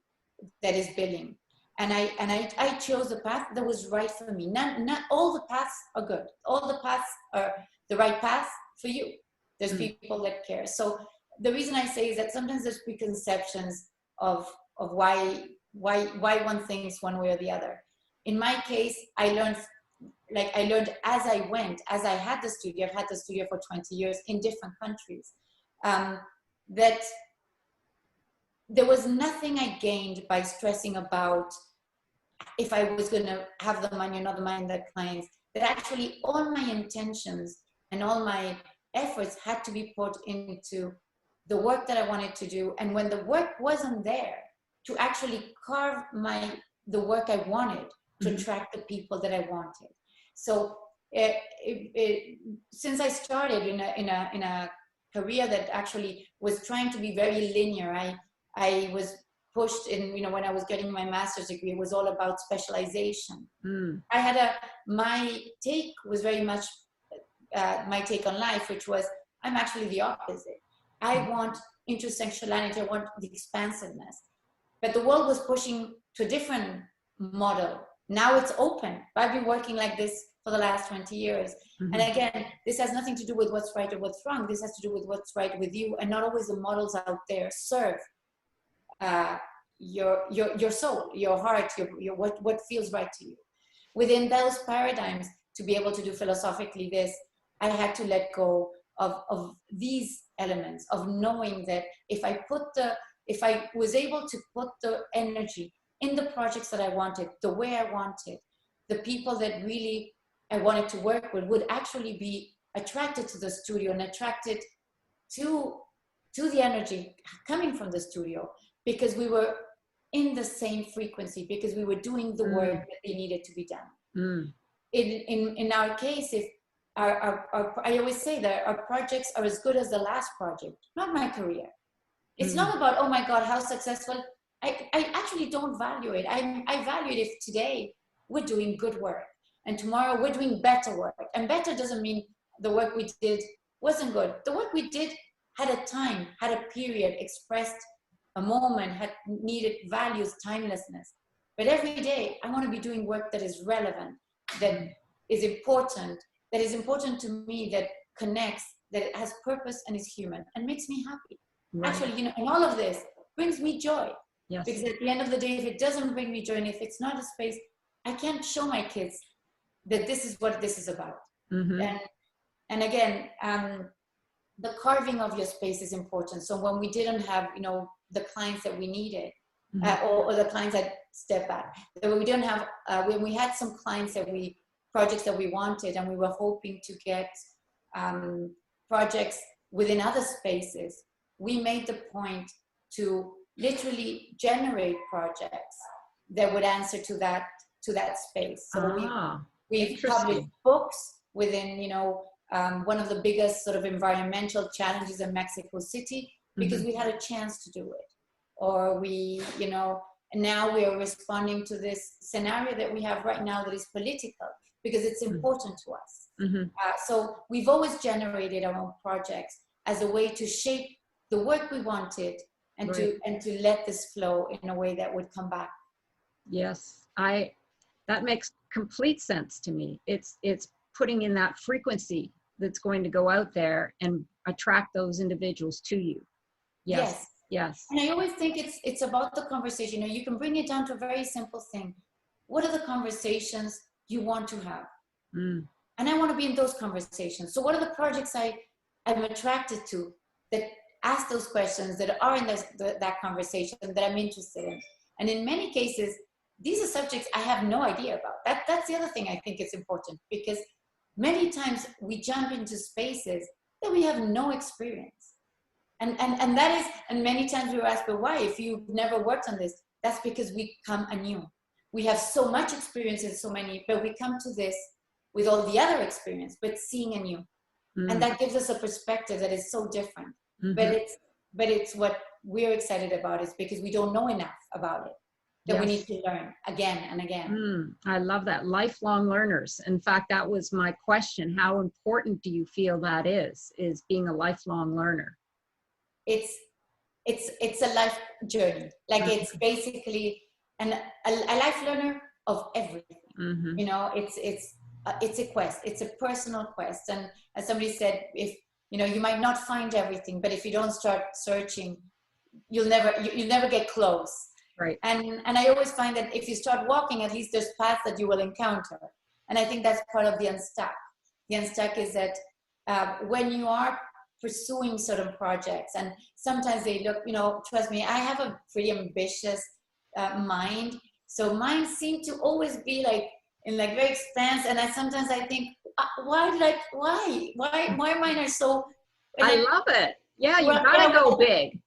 is billing. And I chose the path that was right for me. Not all the paths are good. All the paths are the right path for you. There's people that care. So the reason I say is that sometimes there's preconceptions of why one thinks one way or the other. In my case, I learned as I went, as I had the studio. I've had the studio for 20 years in different countries. That there was nothing I gained by stressing about if I was going to have the money or not the money that clients. That actually all my intentions and all my efforts had to be put into the work that I wanted to do. And when the work wasn't there, to actually carve the work I wanted to attract the people that I wanted. So since I started in a career that actually was trying to be very linear, I was pushed in, when I was getting my master's degree, it was all about specialization. I had my take was very much my take on life, which was, I'm actually the opposite. I want intersectionality, I want the expansiveness. But the world was pushing to a different model. Now it's open. I've been working like this for the last 20 years. And again, this has nothing to do with what's right or what's wrong. This has to do with what's right with you, and not always the models out there serve your soul, your heart, your what feels right to you. Within those paradigms, to be able to do philosophically this, I had to let go of these elements of knowing that if I was able to put the energy in the projects that I wanted, the way I wanted, the people that really I wanted to work with would actually be attracted to the studio and attracted to the energy coming from the studio, because we were in the same frequency, because we were doing the work that they needed to be done. In our case, if I always say that our projects are as good as the last project, not my career. It's not about, oh my God, how successful. I actually don't value it. I value it if today we're doing good work and tomorrow we're doing better work. And better doesn't mean the work we did wasn't good. The work we did had a time, had a period, expressed a moment, had needed values, timelessness. But every day I want to be doing work that is relevant, that is important to me, that connects, that has purpose and is human and makes me happy. Right. Actually, and all of this brings me joy. Yes. Because at the end of the day, if it doesn't bring me joy, and if it's not a space, I can't show my kids that this is what this is about. And again, the carving of your space is important. So when we didn't have, the clients that we needed, or the clients that step back, when we didn't have, when we had some clients projects that we wanted, and we were hoping to get projects within other spaces, we made the point to literally generate projects that would answer to that space. So we've published books within, one of the biggest sort of environmental challenges in Mexico City, because we had a chance to do it. Or we, you know, now we are responding to this scenario that we have right now that is political, because it's important to us. So we've always generated our own projects as a way to shape the work we wanted, and to let this flow in a way that would come back. Yes, that makes complete sense to me. It's putting in that frequency that's going to go out there and attract those individuals to you. Yes. Yes. And I always think it's about the conversation. You know, you can bring it down to a very simple thing. What are the conversations you want to have? And I want to be in those conversations. So what are the projects I'm attracted to that ask those questions, that are in that conversation, that I'm interested in? And in many cases, these are subjects I have no idea about. That's the other thing I think it's important, because many times we jump into spaces that we have no experience. And that is, and many times we were asked, but why? If you've never worked on this, that's because we come anew. We have so much experience in so many, but we come to this with all the other experience, but seeing anew. And that gives us a perspective that is so different. But it's what we're excited about, is because we don't know enough about it, that we need to learn again and again. I love that. Lifelong learners. In fact, that was my question. How important do you feel that is being a lifelong learner? It's a life journey. Like it's basically a life learner of everything. You know, it's a quest. It's a personal quest. And as somebody said, if you know, you might not find everything, but if you don't start searching, you'll never get close. Right. And I always find that if you start walking, at least there's paths that you will encounter. And I think that's part of the unstuck. The unstuck is that when you are pursuing certain projects, and sometimes they look, you know, trust me, I have a pretty ambitious mind. So mine seem to always be like in like very expansive. And sometimes I think, why mine are so. I love it. Yeah, you gotta go big.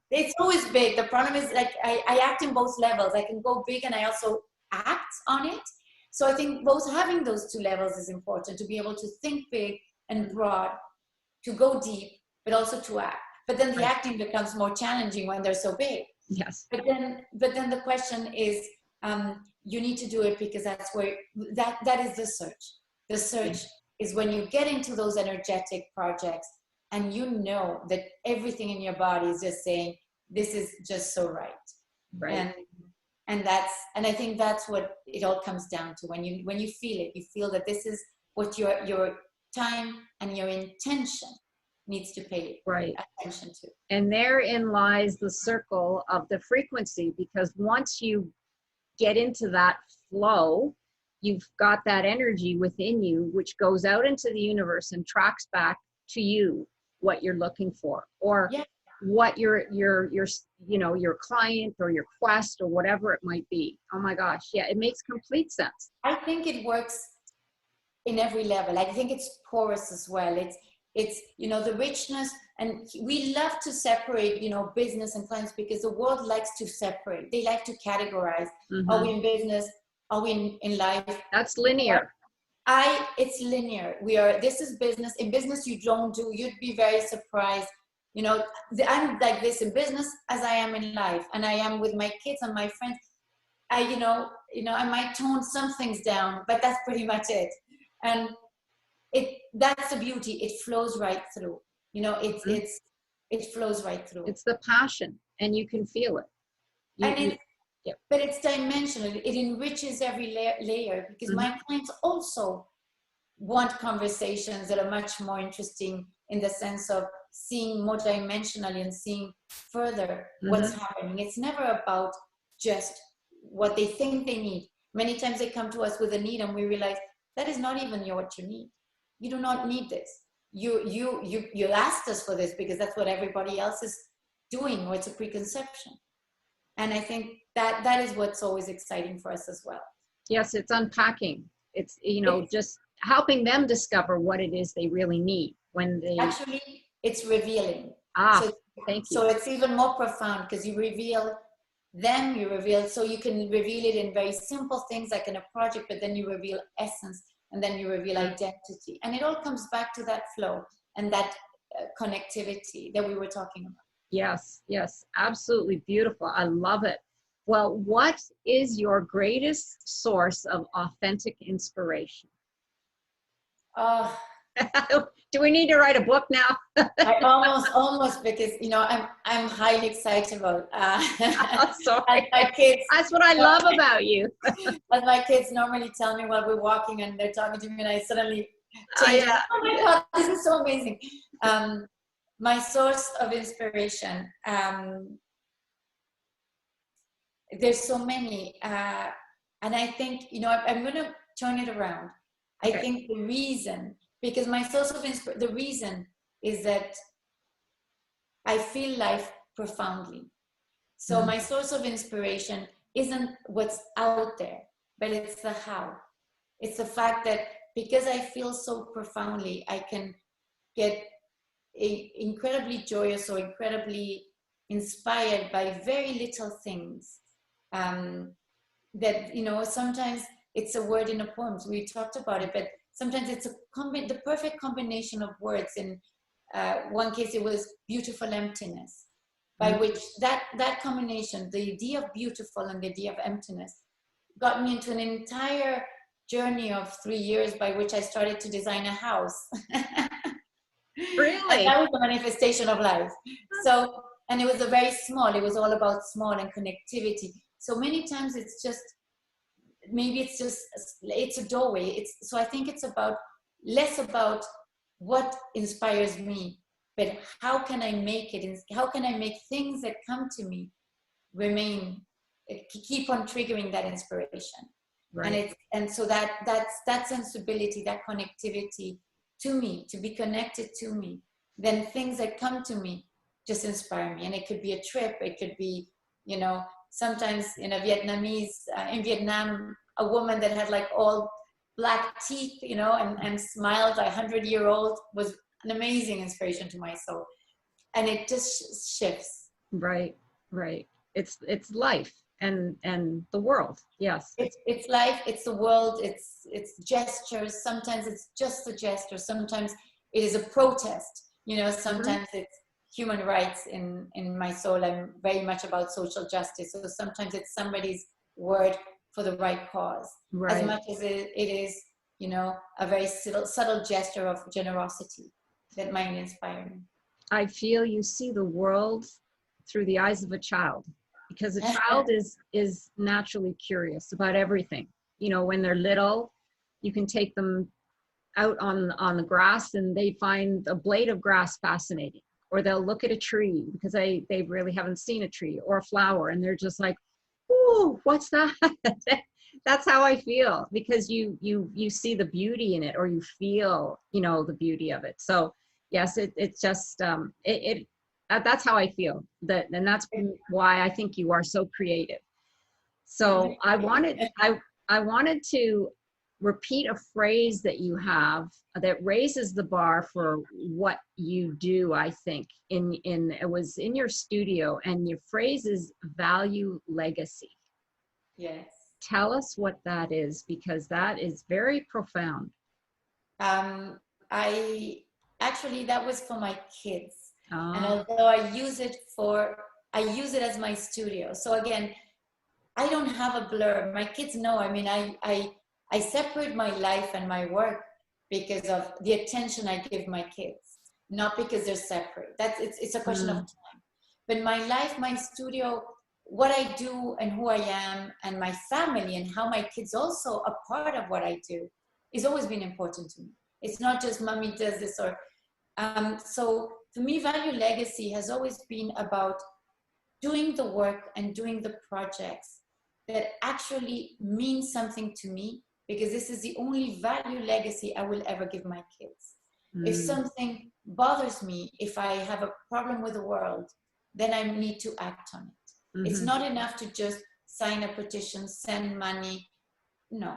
It's always big. The problem is, like, I act in both levels. I can go big and I also act on it. So I think both having those two levels is important, to be able to think big and broad, to go deep, but also to act. But then the acting becomes more challenging when they're so big. Yes. But then the question is, you need to do it, because that's where, that is the search. The search is when you get into those energetic projects, and you know that everything in your body is just saying, this is just so right. Right. And I think that's what it all comes down to. When you feel it, you feel that this is what your time and your intention needs to pay attention to. And therein lies the circle of the frequency, because once you get into that flow, you've got that energy within you, which goes out into the universe and tracks back to you what you're looking for, or what your you know, your client or your quest or whatever it might be. Oh my gosh, yeah, it makes complete sense. I think it works in every level. I think it's porous as well. It's you know, the richness, and we love to separate, you know, business and clients, because the world likes to separate. They like to categorize. Are we in business? Are we in life? That's linear. It's linear. This is business. In business, you'd be very surprised. You know, I'm like this in business as I am in life, and I am with my kids and my friends. You know, I might tone some things down, but that's pretty much it. And that's the beauty. It flows right through. You know, it flows right through. It's the passion, and you can feel it. But it's dimensional. It enriches every layer, because my clients also want conversations that are much more interesting, in the sense of seeing more dimensionally and seeing further what's happening. It's never about just what they think they need. Many times they come to us with a need, and we realize that is not even what you need. You do not need this. You asked us for this because that's what everybody else is doing, or it's a preconception. And I think that is what's always exciting for us as well. Yes, it's unpacking. It's, you know, just helping them discover what it is they really need when they... Actually, it's revealing. Thank you. So it's even more profound, because you reveal them, so you can reveal it in very simple things like in a project, but then you reveal essence and then you reveal identity. And it all comes back to that flow and that connectivity that we were talking about. Yes, yes, absolutely beautiful. I love it. Well, what is your greatest source of authentic inspiration? Oh, Do we need to write a book now? I almost because I'm highly excitable. Oh, sorry. My kids. That's what I love about you. But my kids normally tell me while we're walking and they're talking to me, and I suddenly change. Yeah. Oh my God, this is so amazing. My source of inspiration. There's so many, and I think I'm going to turn it around. Okay. I think the reason, because my source of inspiration, the reason is that I feel life profoundly. So my source of inspiration isn't what's out there, but it's the how. It's the fact that because I feel so profoundly, I can get incredibly joyous or incredibly inspired by very little things. That sometimes it's a word in a poem. We talked about it, but sometimes it's the perfect combination of words. In one case, it was beautiful emptiness, by which that combination, the idea of beautiful and the idea of emptiness, got me into an entire journey of 3 years by which I started to design a house. Really? And that was the manifestation of life. So, and it was it was all about small and connectivity. So many times it's a doorway. So I think it's less about what inspires me, but how can I make it? How can I make things that come to me keep on triggering that inspiration? Right. And so that sensibility, that connectivity to me, to be connected to me, then things that come to me just inspire me. And it could be a trip, it could be, sometimes in Vietnam, a woman that had like all black teeth, and smiled, 100-year-old, was an amazing inspiration to my soul. And it just shifts. Right. It's life and the world. Yes. It's life, it's the world, it's gestures. Sometimes it's just a gesture. Sometimes it is a protest. Sometimes it's human rights. In my soul, I'm very much about social justice. So sometimes it's somebody's word for the right cause, as much as it is, a very subtle gesture of generosity that might inspire me. I feel you see the world through the eyes of a child, because a child is naturally curious about everything. When they're little, you can take them out on the grass and they find a blade of grass fascinating, or they'll look at a tree because they really haven't seen a tree or a flower, and they're just like, ooh, what's that? That's how I feel, because you see the beauty in it, or you feel the beauty of it. So yes, it's just that's how I feel, and that's why I think you are so creative. So I wanted to repeat a phrase that you have that raises the bar for what you do. I think it was in your studio, and your phrase is value legacy. Yes. Tell us what that is, because that is very profound. That was for my kids. And although I use it as my studio. So again, I don't have a blur. My kids know. I separate my life and my work because of the attention I give my kids, not because they're separate. It's a question of time. But my life, my studio, what I do and who I am, and my family, and how my kids also a part of what I do, has always been important to me. It's not just mommy does this or so for me, value legacy has always been about doing the work and doing the projects that actually mean something to me, because this is the only value legacy I will ever give my kids. If something bothers me, if I have a problem with the world, then I need to act on it. It's not enough to just sign a petition, send money. No.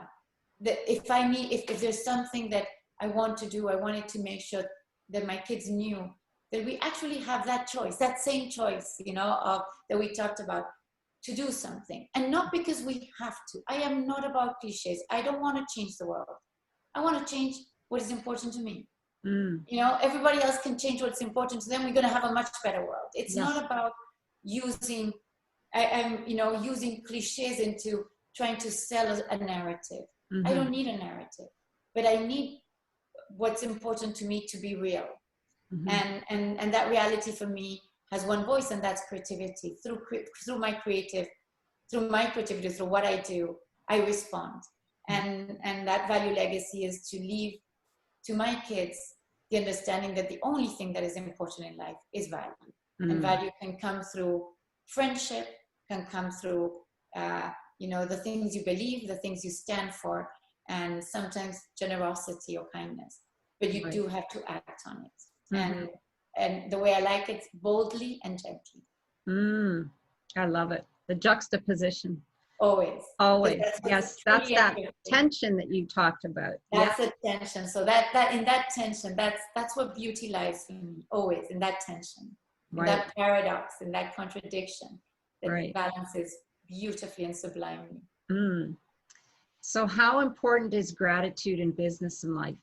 If there's something that I want to do, I wanted to make sure that my kids knew that we actually have that choice, that same choice, that we talked about, to do something. And not because we have to. I am not about cliches. I don't want to change the world. I want to change what is important to me. Mm. You know, everybody else can change what's important to them. We're going to have a much better world. It's Yes. not about using, using cliches into trying to sell a narrative. Mm-hmm. I don't need a narrative, but I need what's important to me to be real. Mm-hmm. And that reality for me has one voice, and that's creativity. Through my creativity, through what I do, I respond. And that value legacy is to leave to my kids the understanding that the only thing that is important in life is value. And value can come through friendship, can come through the things you believe, the things you stand for, and sometimes generosity or kindness. But you do have to act on it. And the way I like it, boldly and gently. I love it. The juxtaposition. Always. Yes, that's that tension that you talked about. That's the tension. So that in that tension, that's what beauty lies in me. Always in that tension, in that paradox, in that contradiction that balances beautifully and sublimely. So how important is gratitude in business and life?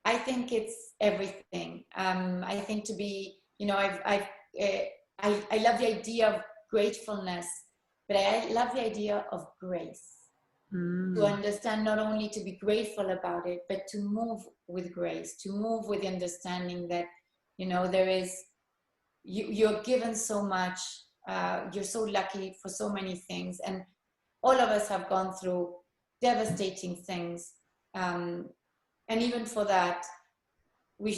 I think it's everything. I think to be, I love the idea of gratefulness, but I love the idea of grace. To understand, not only to be grateful about it, but to move with grace, to move with the understanding that, there is, you're given so much, you're so lucky for so many things. And all of us have gone through devastating things. And even for that, we,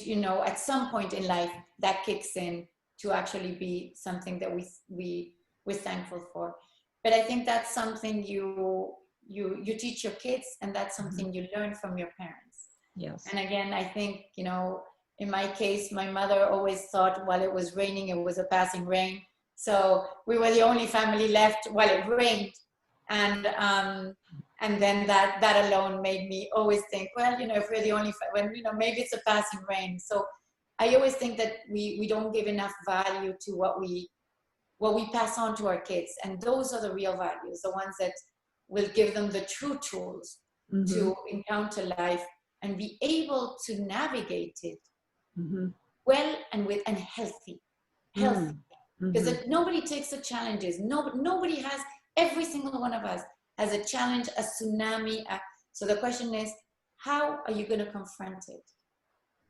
at some point in life, that kicks in to actually be something that we're thankful for. But I think that's something you teach your kids, and that's something you learn from your parents. Yes. And again, I think, in my case, my mother always thought while it was raining, it was a passing rain. So we were the only family left while it rained. And then that alone made me always think, well, if we're the only, maybe it's a passing rain. So I always think that we don't give enough value to what we pass on to our kids. And those are the real values, the ones that will give them the true tools to encounter life and be able to navigate it well and healthy. Because nobody takes the challenges. Nobody has, every single one of us has a challenge, a tsunami. So the question is, how are you going to confront it?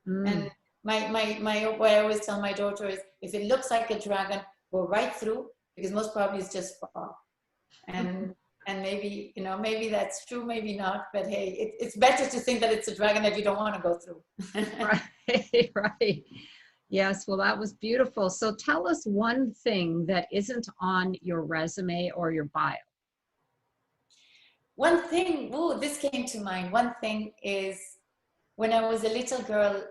And what I always tell my daughter is, if it looks like a dragon, go right through, because most probably it's just fog. And maybe, maybe that's true, maybe not, but hey, it's better to think that it's a dragon that you don't want to go through. Right. Yes, well, that was beautiful. So tell us one thing that isn't on your resume or your bio. One thing, this came to mind. One thing is, when I was a little girl,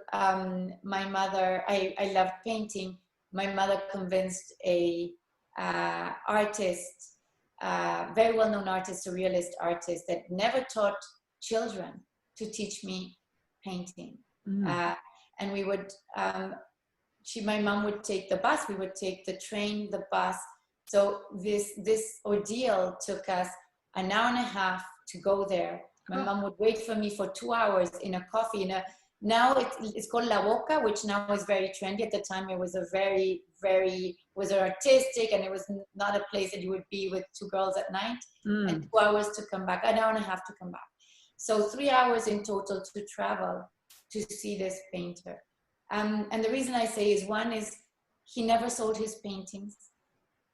my mother, I loved painting. My mother convinced a artist, very well-known artist, a realist artist that never taught children to teach me painting. And we would, my mom would take the bus, we would take the train, the bus. So this ordeal took us an hour and a half to go there. My mom would wait for me for 2 hours in a coffee, now it's called La Boca, which now is very trendy. At the time, it was a very, very, was artistic, and it was not a place that you would be with two girls at night. And 2 hours to come back, an hour and a half to come back. So 3 hours in total to travel to see this painter. And the reason I say is, one is he never sold his paintings.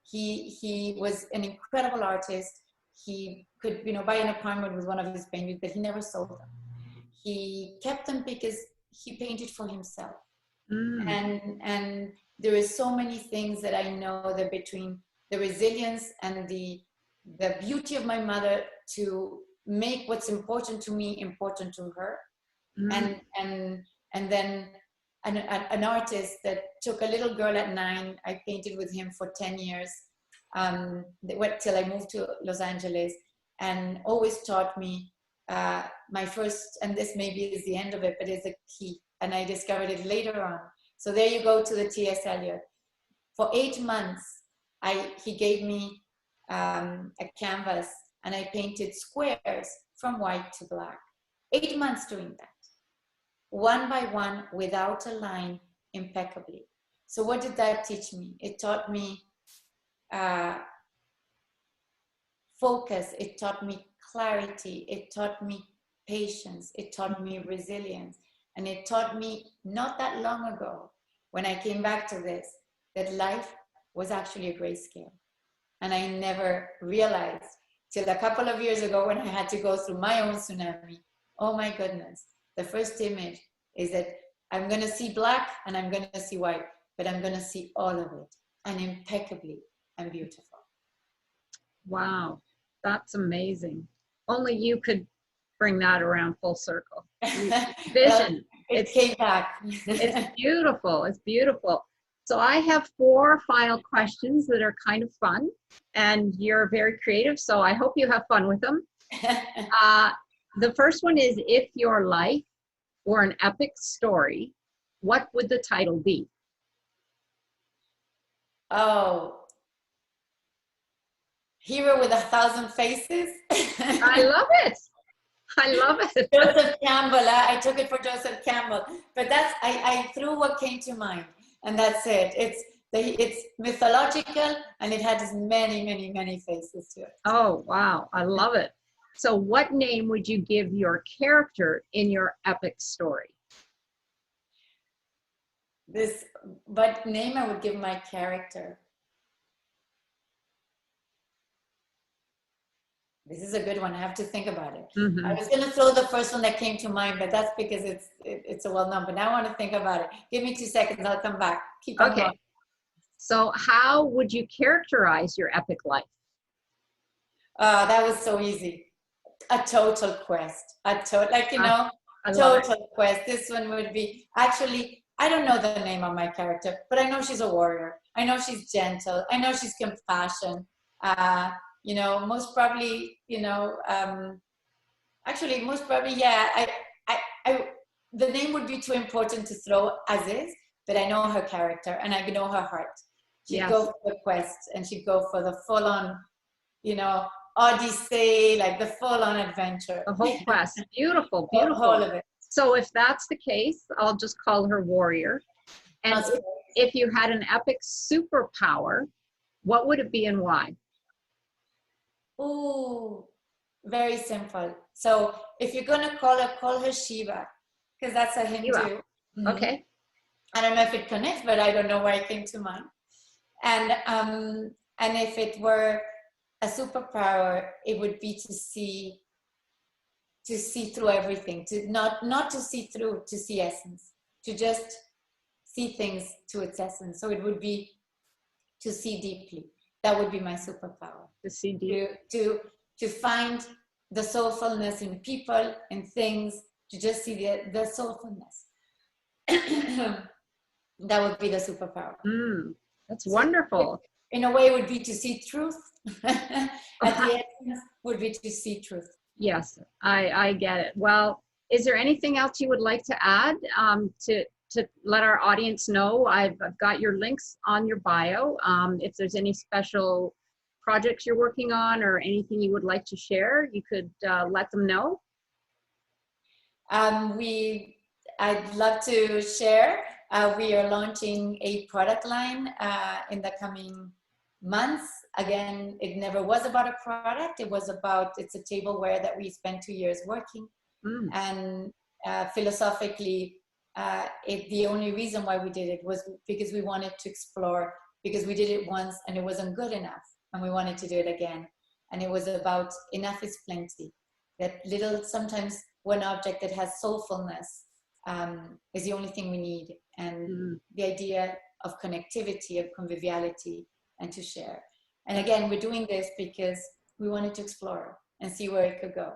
He was an incredible artist. He could, buy an apartment with one of his paintings, but he never sold them. He kept them because he painted for himself. And there is so many things that I know that between the resilience and the beauty of my mother to make what's important to me important to her. And then an artist that took a little girl at 9, I painted with him for 10 years. Till I moved to Los Angeles, and always taught me my first, and this maybe is the end of it, but it's a key, and I discovered it later on. So there you go to the T.S. Eliot. For 8 months, he gave me a canvas, and I painted squares from white to black. 8 months doing that, one by one, without a line, impeccably. So what did that teach me? It taught me focus. It taught me clarity. It taught me patience. It taught me resilience. And it taught me not that long ago, when I came back to this, that life was actually a grayscale. And I never realized till a couple of years ago when I had to go through my own tsunami. Oh my goodness. The first image is that I'm going to see black and I'm going to see white, but I'm going to see all of it, and impeccably and beautiful. Wow, that's amazing. Only you could bring that around full circle. Vision. Well, it came back. It's beautiful. It's beautiful. So I have 4 final questions that are kind of fun, and you're very creative, so I hope you have fun with them. The first one is, if your life were an epic story, what would the title be? Oh, Hero with 1,000 Faces. I love it. I love it. Joseph Campbell. I took it for Joseph Campbell, but that's I threw what came to mind, and that's it. It's mythological, and it has many, many, many faces to it. Oh, wow. I love it. So what name would you give your character in your epic story? What name I would give my character? This is a good one. I have to think about it. Mm-hmm. I was going to throw the first one that came to mind, but that's because it's a well-known. But now I want to think about it. Give me 2 seconds. I'll come back. Keep on going. So how would you characterize your epic life? That was so easy. A total quest. Total quest. This one would be, actually, I don't know the name of my character, but I know she's a warrior. I know she's gentle. I know she's compassion. Most probably, actually, most probably, yeah. The name would be too important to throw as is, but I know her character and I know her heart. She'd go for the quest, and she'd go for the full-on, odyssey, like the full-on adventure. The whole quest. Beautiful, beautiful. All of it. So if that's the case, I'll just call her warrior. And if you had an epic superpower, what would it be and why? Ooh, very simple. So if you're going to call her Shiva, because that's a Hindu. Mm-hmm. Okay. I don't know if it connects, but I don't know why it came to mind. And if it were a superpower, it would be to see through everything, to not to see through, to see essence, to just see things to its essence. So it would be to see deeply. That would be my superpower. To see deep. To find the soulfulness in people and things, to just see the soulfulness. That would be the superpower. That's wonderful. In a way, it would be to see truth. At the end, would be to see truth. Yes, I get it. Well, is there anything else you would like to add to let our audience know? I've got your links on your bio. If there's any special projects you're working on or anything you would like to share, you could let them know. I'd love to share. We are launching a product line in the coming months. Again, it never was about a product. It's a tableware that we spent 2 years working. And philosophically, the only reason why we did it was because we wanted to explore, because we did it once and it wasn't good enough, and we wanted to do it again. And it was about enough is plenty. That little, sometimes one object that has soulfulness is the only thing we need. And the idea of connectivity, of conviviality, and to share. And again, we're doing this because we wanted to explore and see where it could go.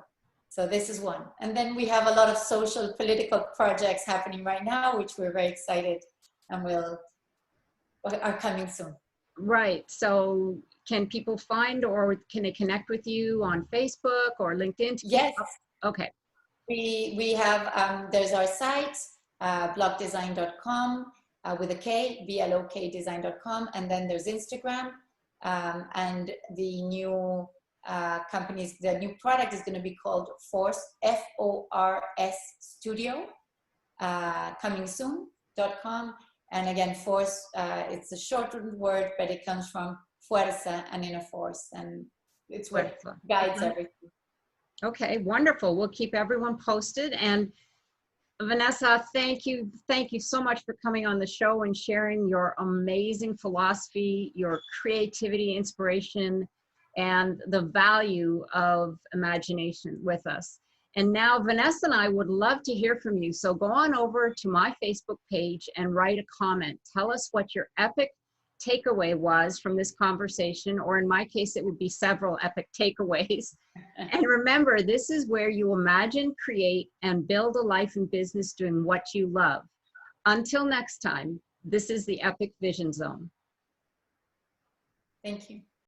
So this is one. And then we have a lot of social, political projects happening right now, which we're very excited and are coming soon. Right. So can people find, or can they connect with you on Facebook or LinkedIn? Yes. Okay. We have, there's our site, blokdesign.com with a K, blokdesign.com. And then there's Instagram. And the new companies. The new product is going to be called Force, F-O-R-S Studio, coming soon.com. And again, Force, it's a shortened word, but it comes from fuerza and inner force. And it's what guides everything. Okay, wonderful. We'll keep everyone posted. And Vanessa, thank you so much for coming on the show and sharing your amazing philosophy, your creativity, inspiration, and the value of imagination with us. And now Vanessa and I would love to hear from you. So go on over to my Facebook page and write a comment. Tell us what your epic takeaway was from this conversation, or in my case, it would be several epic takeaways. And remember, this is where you imagine, create, and build a life and business doing what you love. Until next time, this is the Epic Vision Zone. Thank you.